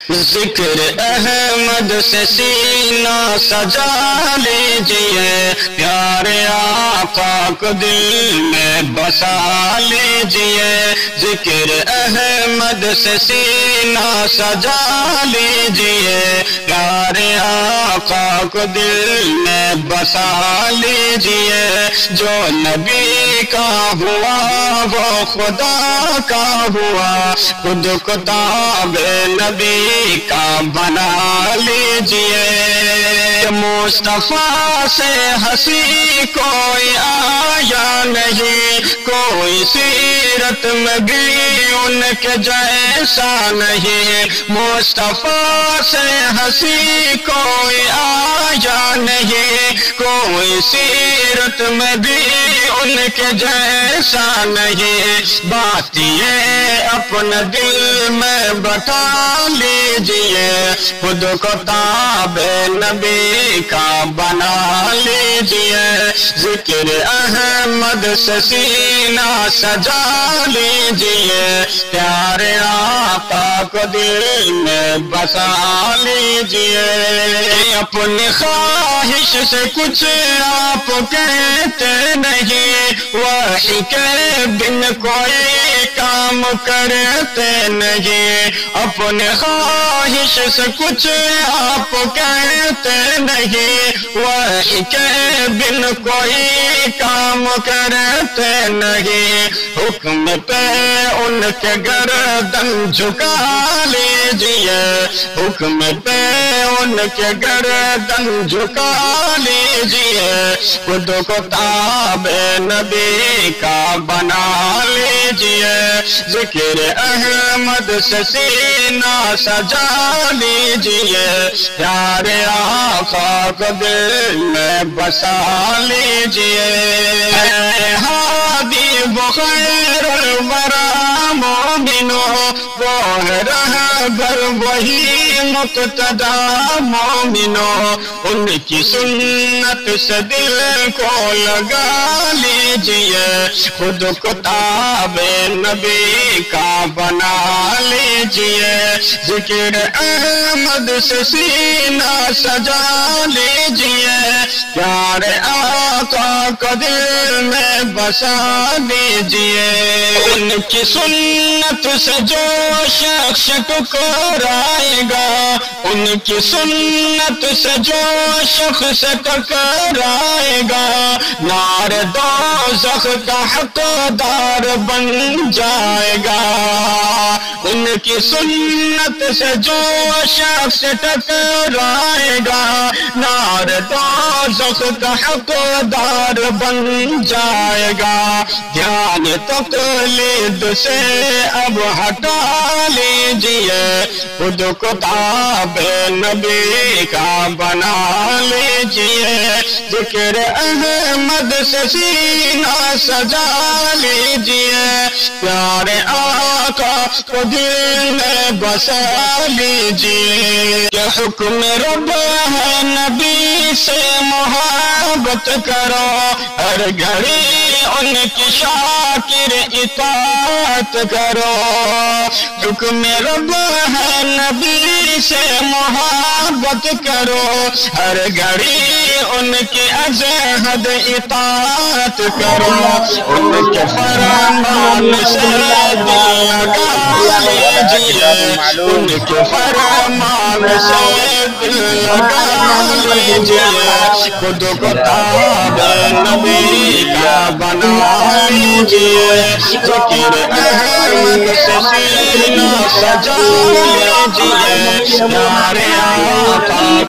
ذکر احمد سے سینہ سجا لیجئے، پیارے آقا کو دل میں بسا لیجئے۔ ذکر احمد سے سینہ سجا لیجئے، پیارے آقا کو دل میں بسا لیجئے۔ جو نبی کا ہوا وہ خدا کا ہوا، خود کتاب نبی کا بنا لیجئے۔ مصطفیٰ سے ہنسی کوئی آیا نہیں، کوئی سیرت میں بھی ان کے جیسا نہیں۔ مصطفیٰ سے ہنسی کوئی آیا نہیں، کوئی سیرت میں بھی ان کے جیسا نہیں۔ بات یہ اپنے دل میں بتا لیجئے، خود کو تابع نبی کا بنا لیجئے۔ ذکر احمد سے سینہ سجا لیجئے، پیارے آقا کو دل میں بسا لیجئے۔ اپنی خواہش سے کچھ آپ کہتے نہیں، وحی کے بن کوئی کام کرتے نہیں۔ اپنے خواہش سے کچھ آپ کہتے نہیں، وحی کے بن کوئی کام کرتے نہیں۔ حکم پہ ان کے گردن جھکا لیجئے، حکم پہ ان کے گردن جھکا لیجئے۔ خود کو تابع نبی کا بنا لیجئے۔ ذکر احمد سے سینہ سجا لیجئے، پیارے آقا کو دل میں بسا لیجئے۔ ہادی وہ خیر الورا مومنو، وہ رہبر وہی مقتدا مومنو۔ ان کی سنت سے دل کو لگا لیجئے، خود کو تابع نبی کا بنا لیجئے۔ ذکر احمد سے سینہ سجا لیجئے، پیارے آقا کو دل میں بسا لیجئے۔ ان کی سنت سے جو شخص ٹکرائے گا، ان کی سنت سے جو شخص ٹکرائے گا، نار دوزخ کا حقدار بن جائے گا۔ ان کی سنت سے جو شخص ٹکرائے گا، نار دوزخ کا حقدار بن جائے گا۔ دھیان تقلید سے اب ہٹا لیجئے، خود کو تابع نبی کا بنا لیجئے۔ ذکر احمد سے سینہ سجا لیجئے، پیارے آقا کو دل میں بسا لیجئے۔ یہ حکم رب ہے نبی سے محبت کرو، ہر گھڑی ان کی شاکر اطاعت کرو۔ حکم رب ہے نبی سے محبت کرو، ہر گھڑی ان کی ازحد اطاعت کرو۔ ان کے فرمان سے دل لگا لیجئے، ان کے فرمان سے دل لگا لیجئے۔ خود کو تابع نبی کا بنا لیجئے۔ ذکر احمد سے سینہ سجا لیجئے، پیارے آقا